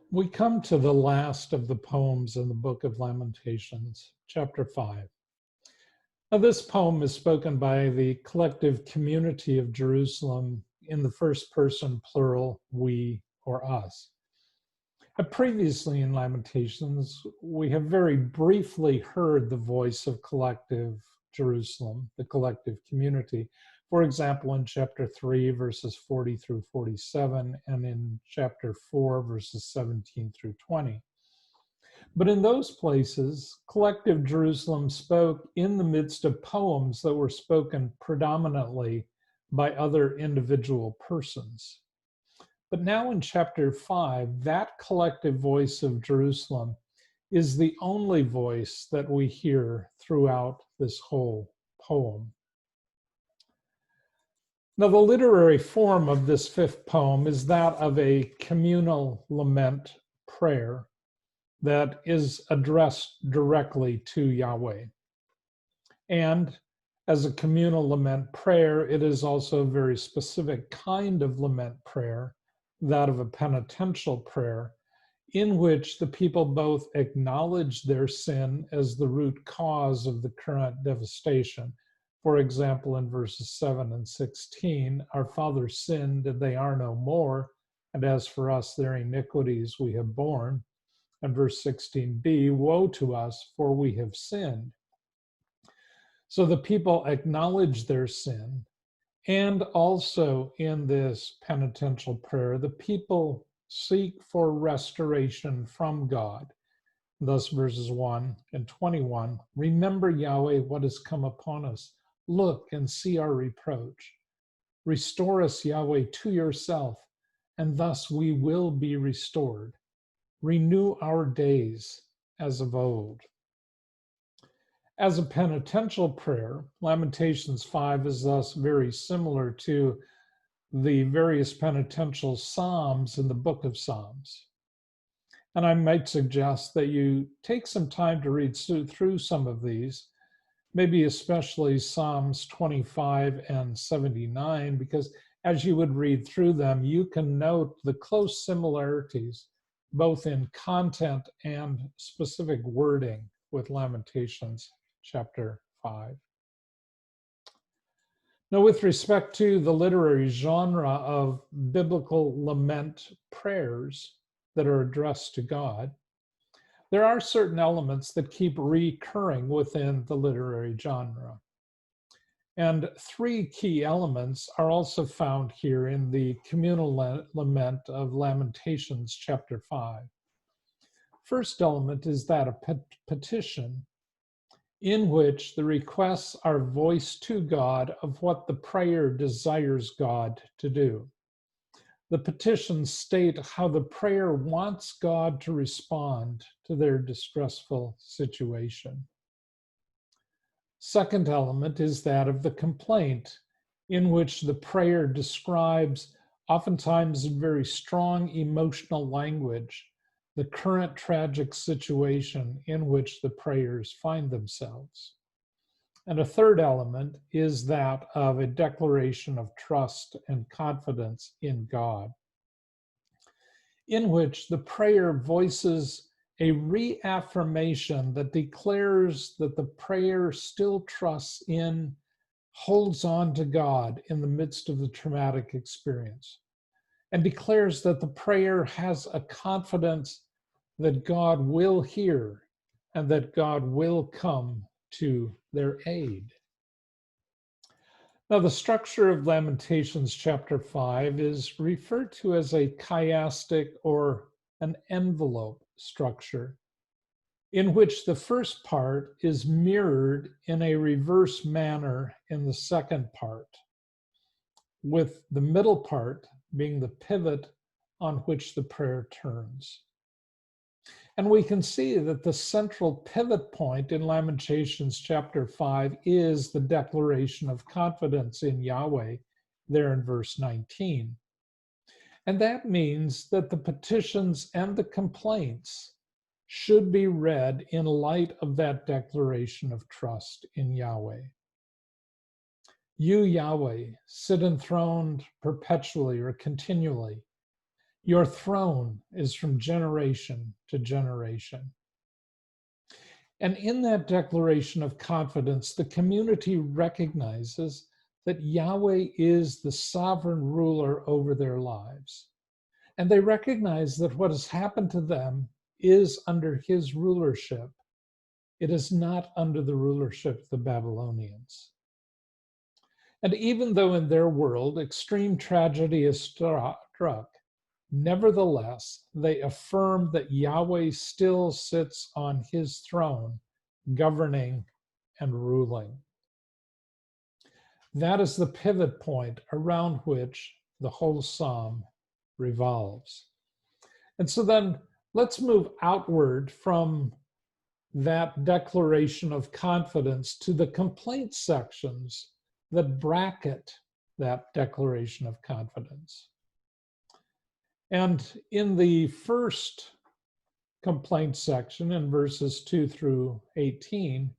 We come to the last of the poems in the book of Lamentations, chapter 5. Now, this poem is spoken by the collective community of Jerusalem in the first person plural, we or us. Previously in Lamentations, we have very briefly heard the voice of collective Jerusalem, the collective community. For example, in chapter 3, verses 40 through 47, and in chapter 4, verses 17 through 20. But in those places, collective Jerusalem spoke in the midst of poems that were spoken predominantly by other individual persons. But now in chapter 5, that collective voice of Jerusalem is the only voice that we hear throughout this whole poem. Now, the literary form of this fifth poem is that of a communal lament prayer that is addressed directly to Yahweh. And as a communal lament prayer, it is also a very specific kind of lament prayer, that of a penitential prayer, in which the people both acknowledge their sin as the root cause of the current devastation. For example, in verses 7 and 16, our fathers sinned and they are no more, and as for us, their iniquities we have borne. And verse 16b, woe to us, for we have sinned. So the people acknowledge their sin, and also in this penitential prayer, the people seek for restoration from God. Thus, verses 1 and 21, remember, Yahweh, what has come upon us. Look and see our reproach. Restore us, Yahweh, to yourself, and thus we will be restored. Renew our days as of old. As a penitential prayer, Lamentations 5 is thus very similar to the various penitential psalms in the book of Psalms. And I might suggest that you take some time to read through some of these, maybe especially Psalms 25 and 79, because as you would read through them, you can note the close similarities, both in content and specific wording, with Lamentations chapter 5. Now, with respect to the literary genre of biblical lament prayers that are addressed to God, there are certain elements that keep recurring within the literary genre. And three key elements are also found here in the communal lament of Lamentations chapter 5. First element is that of petition, in which the requests are voiced to God of what the prayer desires God to do. The petitions state how the prayer wants God to respond to their distressful situation. Second element is that of the complaint, in which the prayer describes, oftentimes in very strong emotional language, the current tragic situation in which the prayers find themselves. And a third element is that of a declaration of trust and confidence in God, in which the prayer voices a reaffirmation that declares that the prayer still trusts in, holds on to God in the midst of the traumatic experience, and declares that the prayer has a confidence that God will hear and that God will come to their aid. Now, the structure of Lamentations chapter 5 is referred to as a chiastic or an envelope structure, in which the first part is mirrored in a reverse manner in the second part, with the middle part being the pivot on which the prayer turns. And we can see that the central pivot point in Lamentations chapter 5 is the declaration of confidence in Yahweh, there in verse 19. And that means that the petitions and the complaints should be read in light of that declaration of trust in Yahweh. You, Yahweh, sit enthroned perpetually or continually. Your throne is from generation to generation. And in that declaration of confidence, the community recognizes that Yahweh is the sovereign ruler over their lives. And they recognize that what has happened to them is under his rulership. It is not under the rulership of the Babylonians. And even though in their world extreme tragedy is struck, nevertheless, they affirm that Yahweh still sits on his throne, governing and ruling. That is the pivot point around which the whole psalm revolves. And so then let's move outward from that declaration of confidence to the complaint sections that bracket that declaration of confidence. And in the first complaint section, in verses 2 through 18,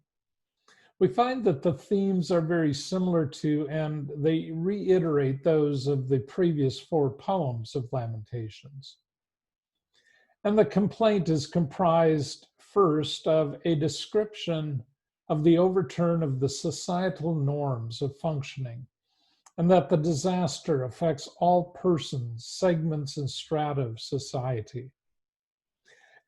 we find that the themes are very similar to, and they reiterate those of the previous 4 poems of Lamentations. And the complaint is comprised first of a description of the overturn of the societal norms of functioning, and that the disaster affects all persons, segments, and strata of society.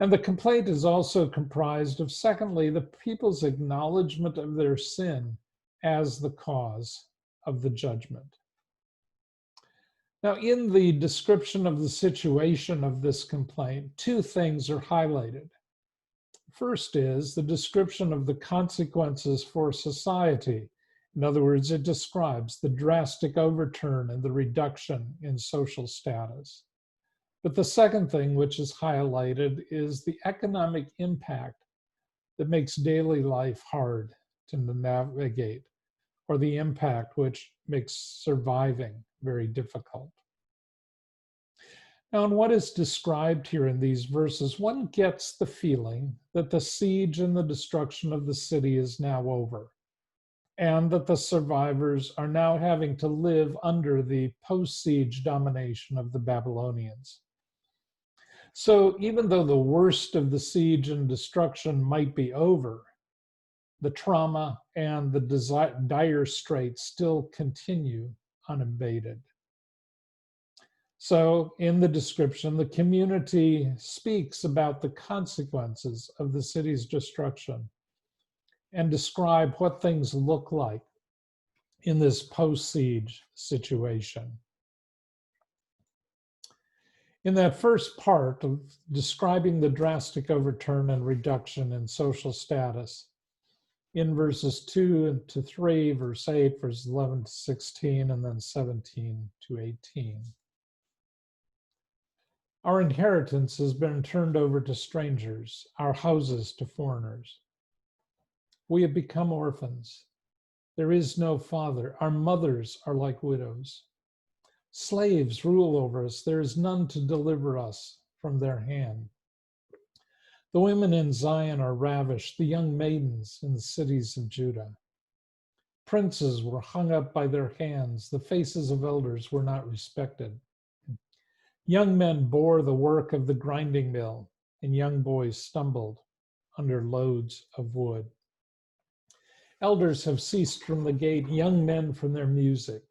And the complaint is also comprised of, secondly, the people's acknowledgement of their sin as the cause of the judgment. Now, in the description of the situation of this complaint, 2 things are highlighted. First is the description of the consequences for society. In other words, it describes the drastic overturn and the reduction in social status. But the second thing which is highlighted is the economic impact that makes daily life hard to navigate, or the impact which makes surviving very difficult. Now, in what is described here in these verses, one gets the feeling that the siege and the destruction of the city is now over, and that the survivors are now having to live under the post-siege domination of the Babylonians. So even though the worst of the siege and destruction might be over, the trauma and the dire straits still continue unabated. So in the description, the community speaks about the consequences of the city's destruction and describe what things look like in this post-siege situation. In that first part of describing the drastic overturn and reduction in social status, in verses 2 to 3, verse 8, verses 11 to 16, and then 17 to 18. Our inheritance has been turned over to strangers, our houses to foreigners. We have become orphans. There is no father. Our mothers are like widows. Slaves rule over us. There is none to deliver us from their hand. The women in Zion are ravished, the young maidens in the cities of Judah. Princes were hung up by their hands. The faces of elders were not respected. Young men bore the work of the grinding mill, and young boys stumbled under loads of wood. Elders have ceased from the gate, young men from their music.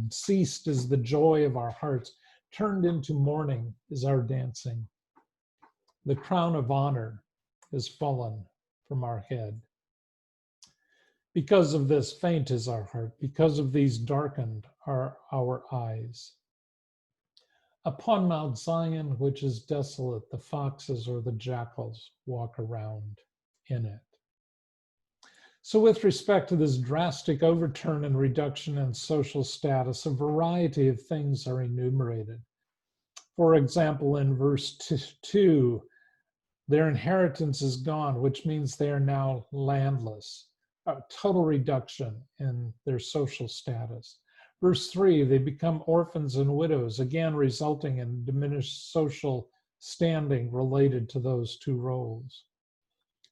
Ceased is the joy of our hearts, turned into mourning is our dancing. The crown of honor is fallen from our head. Because of this, faint is our heart. Because of these, darkened are our eyes. Upon Mount Zion, which is desolate, the foxes or the jackals walk around in it. So with respect to this drastic overturn and reduction in social status, a variety of things are enumerated. For example, in verse 2, their inheritance is gone, which means they are now landless. A total reduction in their social status. Verse 3, they become orphans and widows, again resulting in diminished social standing related to those 2 roles.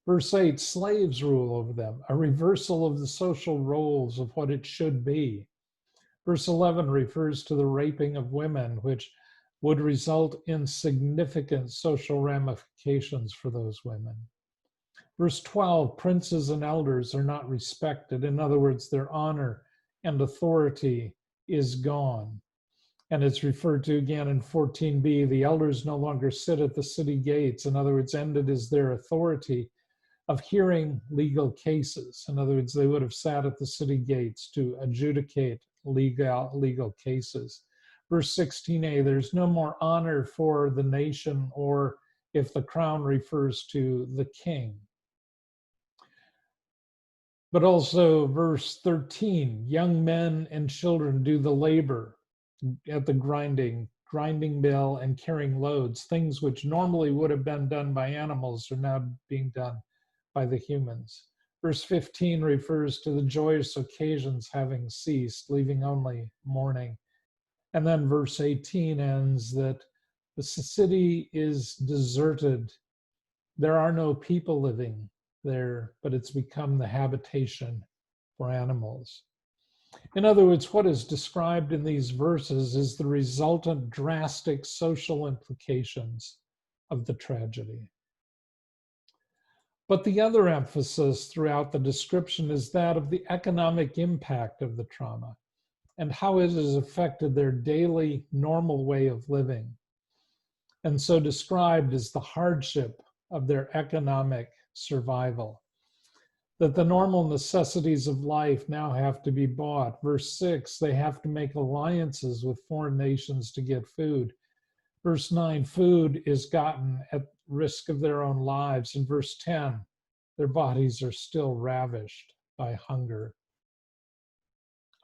Verse 8, slaves rule over them, a reversal of the social roles of what it should be. Verse 11 refers to the raping of women, which would result in significant social ramifications for those women. Verse 12, princes and elders are not respected. In other words, their honor and authority is gone. And it's referred to again in 14b, the elders no longer sit at the city gates. In other words, ended is their authority of hearing legal cases. In other words, they would have sat at the city gates to adjudicate legal cases. Verse 16a, there's no more honor for the nation, or if the crown refers to the king. But also verse 13, young men and children do the labor at the grinding mill and carrying loads. Things which normally would have been done by animals are now being done by the humans. Verse 15 refers to the joyous occasions having ceased, leaving only mourning. And then verse 18 ends that the city is deserted. There are no people living there, but it's become the habitation for animals. In other words, what is described in these verses is the resultant drastic social implications of the tragedy. But the other emphasis throughout the description is that of the economic impact of the trauma and how it has affected their daily normal way of living. And so described as the hardship of their economic survival, that the normal necessities of life now have to be bought. Verse 6, they have to make alliances with foreign nations to get food. Verse 9, food is gotten at risk of their own lives. In verse 10, their bodies are still ravished by hunger.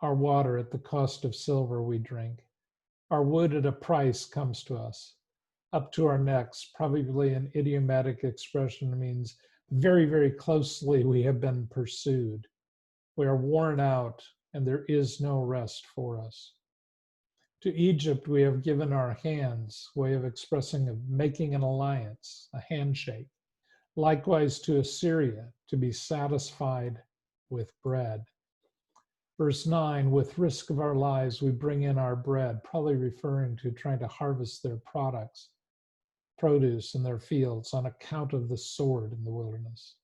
Our water at the cost of silver we drink. Our wood at a price comes to us, up to our necks. Probably an idiomatic expression means very, very closely we have been pursued. We are worn out and there is no rest for us. To Egypt we have given our hands, way of expressing of making an alliance, a handshake. Likewise to Assyria, to be satisfied with bread. Verse 9, with risk of our lives we bring in our bread, probably referring to trying to harvest their produce in their fields on account of the sword in the wilderness.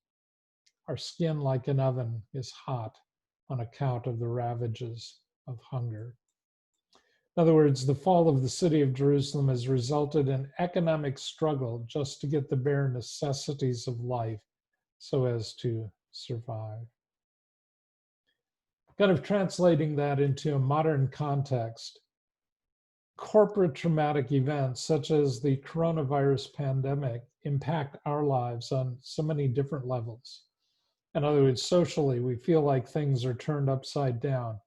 Our skin like an oven is hot on account of the ravages of hunger. In other words, the fall of the city of Jerusalem has resulted in economic struggle just to get the bare necessities of life so as to survive. Kind of translating that into a modern context, corporate traumatic events such as the coronavirus pandemic impact our lives on so many different levels. In other words, socially, we feel like things are turned upside down.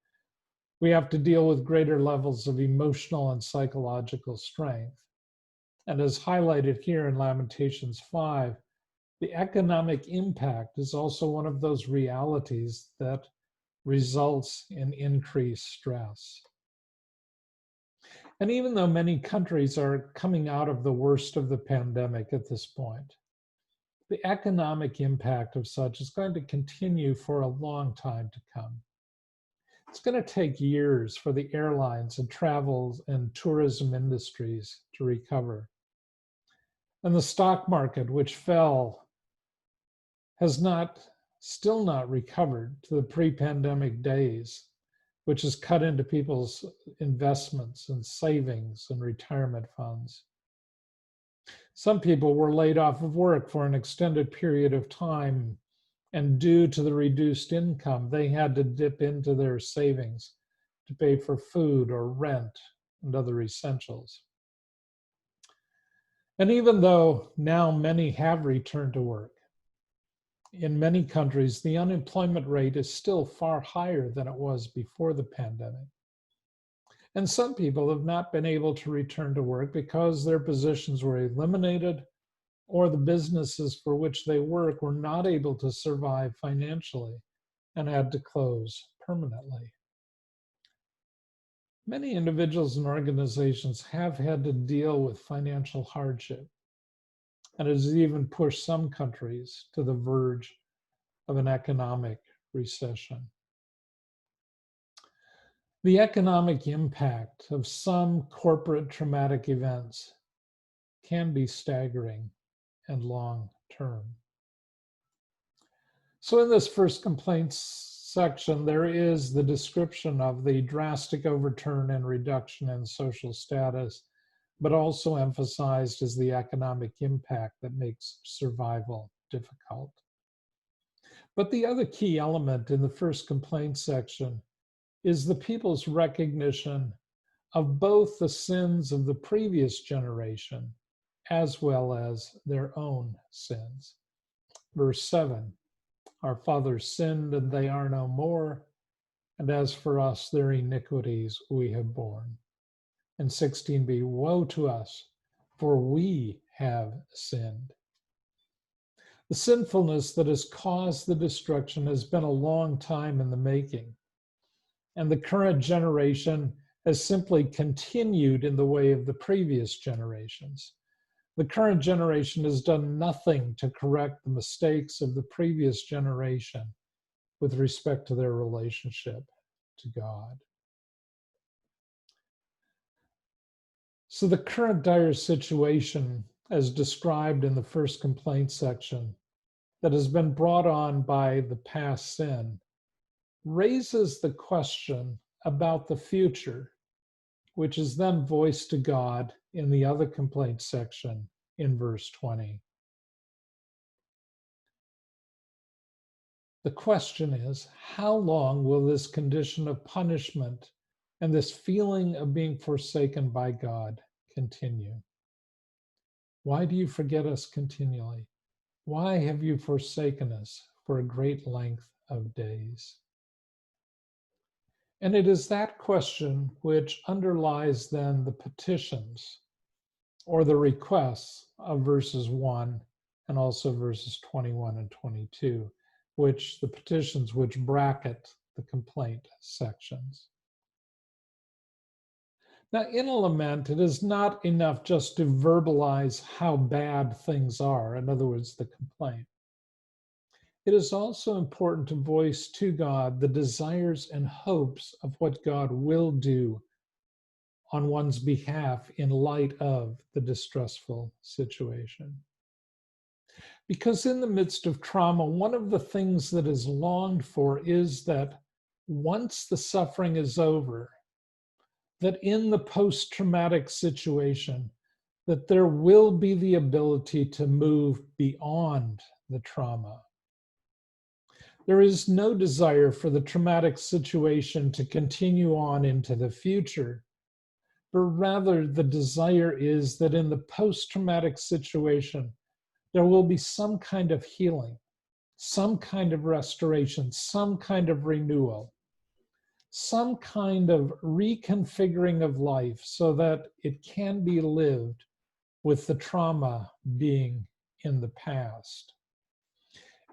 We have to deal with greater levels of emotional and psychological strength. And as highlighted here in Lamentations 5, the economic impact is also one of those realities that results in increased stress. And even though many countries are coming out of the worst of the pandemic at this point, the economic impact of such is going to continue for a long time to come. It's going to take years for the airlines and travel and tourism industries to recover. And the stock market, which fell, has still not recovered to the pre-pandemic days, which has cut into people's investments and savings and retirement funds. Some people were laid off of work for an extended period of time, and due to the reduced income, they had to dip into their savings to pay for food or rent and other essentials. And even though now many have returned to work, in many countries, the unemployment rate is still far higher than it was before the pandemic. And some people have not been able to return to work because their positions were eliminated or the businesses for which they work were not able to survive financially and had to close permanently. Many individuals and organizations have had to deal with financial hardship, and it has even pushed some countries to the verge of an economic recession. The economic impact of some corporate traumatic events can be staggering and long term. So in this first complaints section, there is the description of the drastic overturn and reduction in social status, but also emphasized is the economic impact that makes survival difficult. But the other key element in the first complaint section is the people's recognition of both the sins of the previous generation as well as their own sins. Verse 7, our fathers sinned and they are no more, and as for us, their iniquities we have borne. And 16b, woe to us, for we have sinned. The sinfulness that has caused the destruction has been a long time in the making, and the current generation has simply continued in the way of the previous generations. The current generation has done nothing to correct the mistakes of the previous generation with respect to their relationship to God. So the current dire situation, as described in the first complaint section, that has been brought on by the past sin, raises the question about the future, which is then voiced to God in the other complaint section in verse 20. The question is, how long will this condition of punishment and this feeling of being forsaken by God continue? Why do you forget us continually? Why have you forsaken us for a great length of days? And it is that question which underlies then the petitions or the requests of verses 1 and also verses 21 and 22, which the petitions which bracket the complaint sections. Now, in a lament, it is not enough just to verbalize how bad things are, in other words, the complaint. It is also important to voice to God the desires and hopes of what God will do on one's behalf in light of the distressful situation. Because in the midst of trauma, one of the things that is longed for is that once the suffering is over, that in the post-traumatic situation, that there will be the ability to move beyond the trauma. There is no desire for the traumatic situation to continue on into the future, but rather the desire is that in the post-traumatic situation, there will be some kind of healing, some kind of restoration, some kind of renewal, some kind of reconfiguring of life so that it can be lived with the trauma being in the past.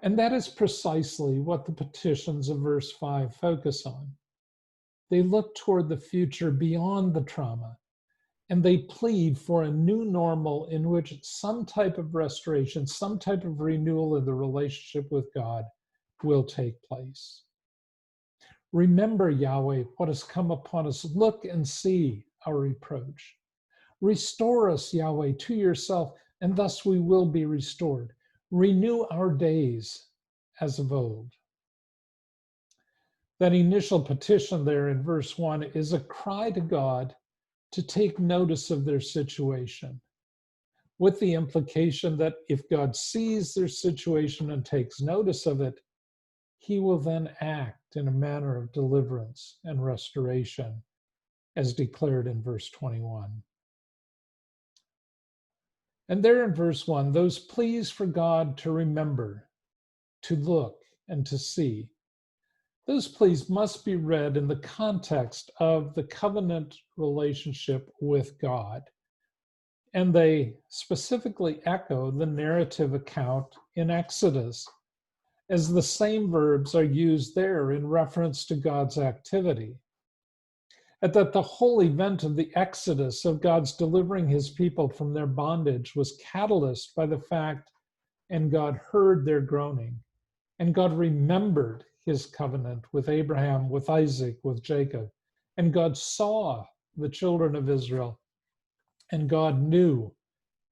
And that is precisely what the petitions of verse 5 focus on. They look toward the future beyond the trauma, and they plead for a new normal in which some type of restoration, some type of renewal of the relationship with God will take place. Remember, Yahweh, what has come upon us. Look and see our reproach. Restore us, Yahweh, to yourself, and thus we will be restored. Renew our days as of old. That initial petition there in verse 1 is a cry to God to take notice of their situation, with the implication that if God sees their situation and takes notice of it, he will then act in a manner of deliverance and restoration, as declared in verse 21. And there in verse 1, those pleas for God to remember, to look, and to see, those pleas must be read in the context of the covenant relationship with God. And they specifically echo the narrative account in Exodus, as the same verbs are used there in reference to God's activity. And that the whole event of the Exodus, of God's delivering his people from their bondage, was catalyzed by the fact, and God heard their groaning, and God remembered his covenant with Abraham, with Isaac, with Jacob, And God saw the children of Israel, and God knew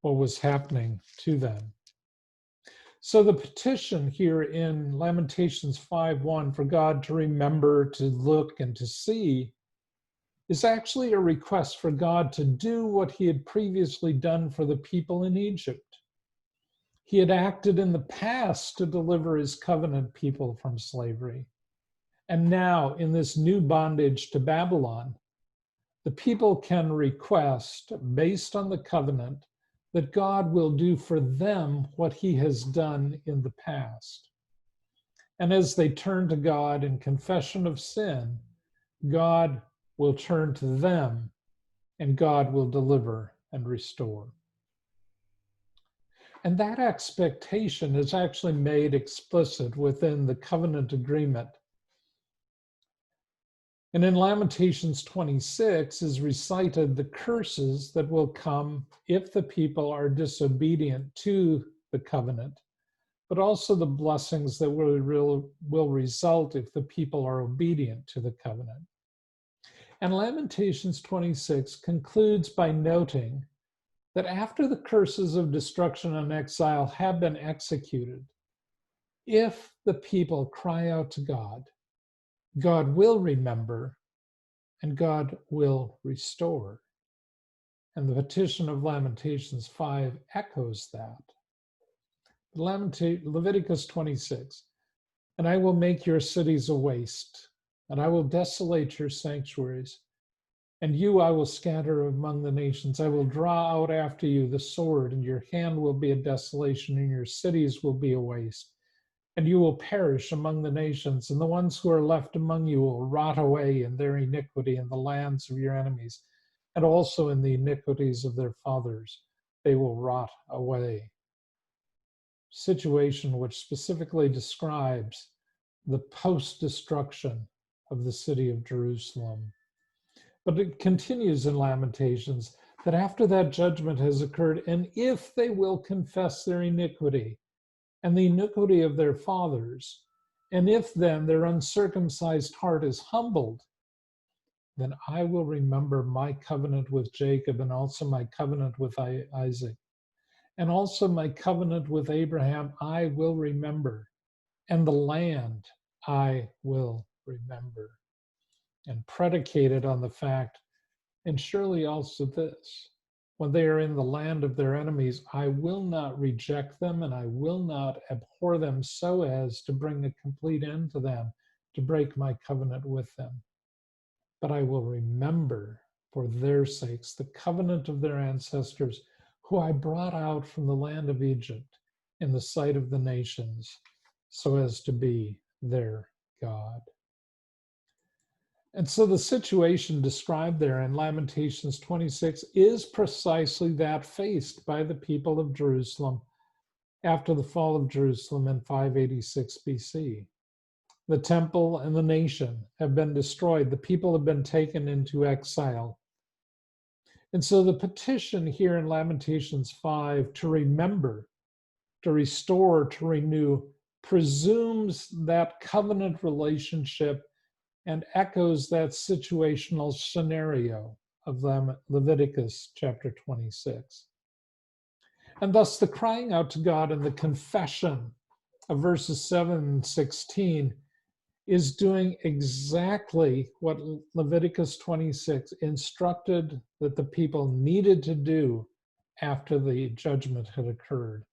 what was happening to them. So the petition here in Lamentations 5:1 for God to remember, to look, and to see is actually a request for God to do what he had previously done for the people in Egypt. He had acted in the past to deliver his covenant people from slavery. And now, in this new bondage to Babylon, the people can request, based on the covenant, that God will do for them what he has done in the past. And as they turn to God in confession of sin, God will turn to them, and God will deliver and restore. And that expectation is actually made explicit within the covenant agreement. And in Lamentations 26 is recited the curses that will come if the people are disobedient to the covenant, but also the blessings that will result if the people are obedient to the covenant. And Lamentations 26 concludes by noting that after the curses of destruction and exile have been executed, if the people cry out to God, God will remember and God will restore. And the petition of Lamentations 5 echoes that. Leviticus 26, and I will make your cities a waste, and I will desolate your sanctuaries, and you I will scatter among the nations. I will draw out after you the sword, and your hand will be a desolation, and your cities will be a waste. And you will perish among the nations, and the ones who are left among you will rot away in their iniquity in the lands of your enemies, and also in the iniquities of their fathers. They will rot away. Situation which specifically describes the post-destruction of the city of Jerusalem. But it continues in Lamentations that after that judgment has occurred, and if they will confess their iniquity and the iniquity of their fathers, and if then their uncircumcised heart is humbled, then I will remember my covenant with Jacob and also my covenant with Isaac. And also my covenant with Abraham I will remember, and the land I will remember. And predicated on the fact, and surely also this, when they are in the land of their enemies, I will not reject them and I will not abhor them so as to bring a complete end to them, to break my covenant with them. But I will remember for their sakes the covenant of their ancestors, who I brought out from the land of Egypt in the sight of the nations, so as to be their God. And so the situation described there in Lamentations 26 is precisely that faced by the people of Jerusalem after the fall of Jerusalem in 586 BC. The temple and the nation have been destroyed. The people have been taken into exile. And so the petition here in Lamentations 5 to remember, to restore, to renew, presumes that covenant relationship and echoes that situational scenario of Leviticus chapter 26. And thus the crying out to God and the confession of verses 7 and 16 is doing exactly what Leviticus 26 instructed that the people needed to do after the judgment had occurred.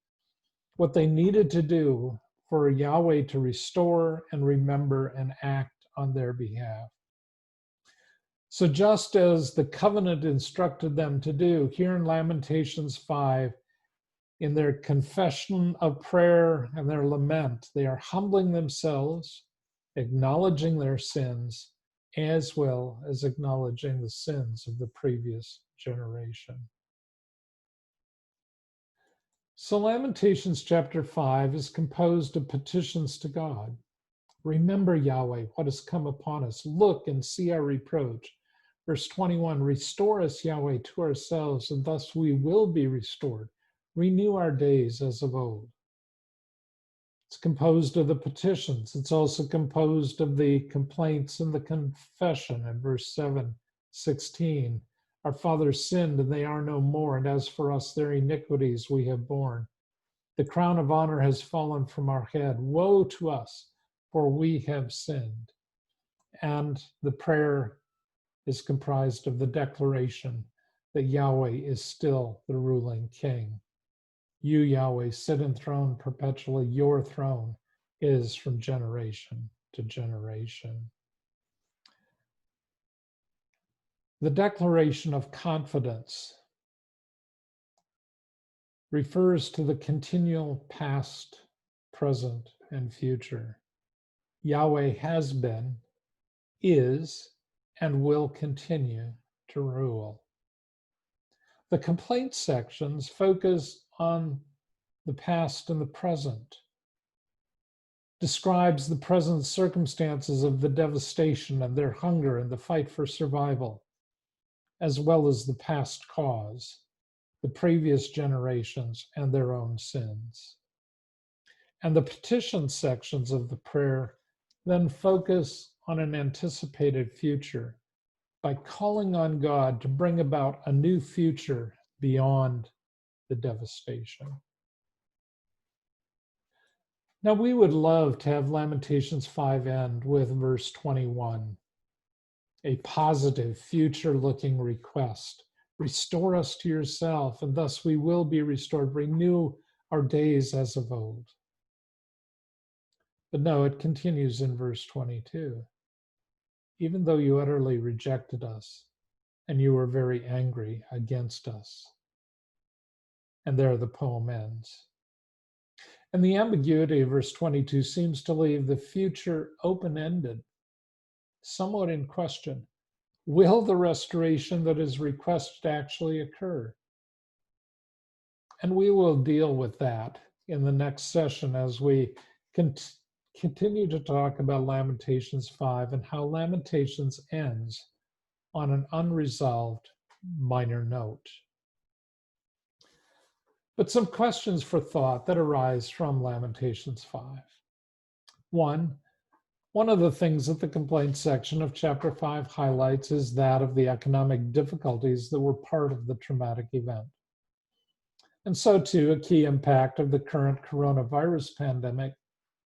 What they needed to do for Yahweh to restore and remember and act on their behalf. So just as the covenant instructed them to do, here in Lamentations 5, in their confession of prayer and their lament, they are humbling themselves, acknowledging their sins, as well as acknowledging the sins of the previous generation. So Lamentations chapter 5 is composed of petitions to God. Remember, Yahweh, what has come upon us. Look and see our reproach. Verse 21, restore us, Yahweh, to ourselves, and thus we will be restored. Renew our days as of old. It's composed of the petitions. It's also composed of the complaints and the confession in verse 7:16. Our fathers sinned and they are no more, and as for us, their iniquities we have borne. The crown of honor has fallen from our head. Woe to us, for we have sinned. And the prayer is comprised of the declaration that Yahweh is still the ruling king. You, Yahweh, sit enthroned perpetually. Your throne is from generation to generation. The declaration of confidence refers to the continual past, present, and future. Yahweh has been, is, and will continue to rule. The complaint sections focus on the past and the present, describes the present circumstances of the devastation and their hunger and the fight for survival, as well as the past cause, the previous generations, and their own sins. And the petition sections of the prayer then focus on an anticipated future by calling on God to bring about a new future beyond the devastation. Now, we would love to have Lamentations 5 end with verse 21, a positive, future-looking request. Restore us to yourself, and thus we will be restored. Renew our days as of old. But no, it continues in verse 22. Even though you utterly rejected us, and you were very angry against us. And there the poem ends. And the ambiguity of verse 22 seems to leave the future open-ended, somewhat in question. Will the restoration that is requested actually occur? And we will deal with that in the next session as we continue to talk about Lamentations 5 and how Lamentations ends on an unresolved minor note. But some questions for thought that arise from Lamentations 5. One of the things that the complaint section of chapter 5 highlights is that of the economic difficulties that were part of the traumatic event. And so too, a key impact of the current coronavirus pandemic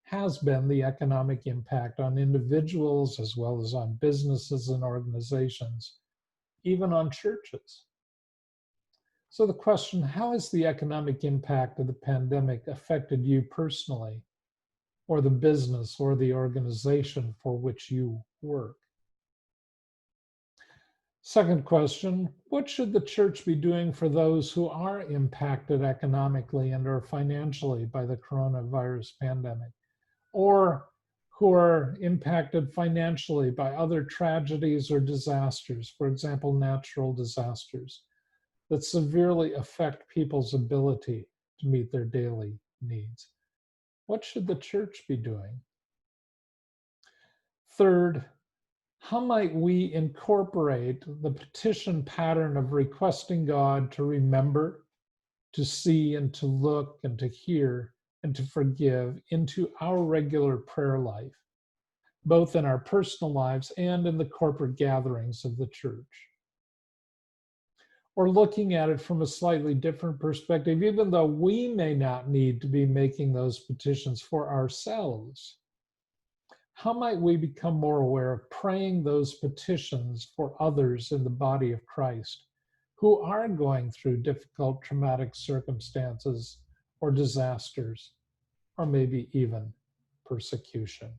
has been the economic impact on individuals as well as on businesses and organizations, even on churches. So the question, how has the economic impact of the pandemic affected you personally, or the business or the organization for which you work? Second question, what should the church be doing for those who are impacted economically and or financially by the coronavirus pandemic, or who are impacted financially by other tragedies or disasters, for example, natural disasters, that severely affect people's ability to meet their daily needs? What should the church be doing? Third, how might we incorporate the petition pattern of requesting God to remember, to see, and to look, and to hear, and to forgive into our regular prayer life, both in our personal lives and in the corporate gatherings of the church? Or looking at it from a slightly different perspective, even though we may not need to be making those petitions for ourselves, how might we become more aware of praying those petitions for others in the body of Christ who are going through difficult, traumatic circumstances or disasters, or maybe even persecution?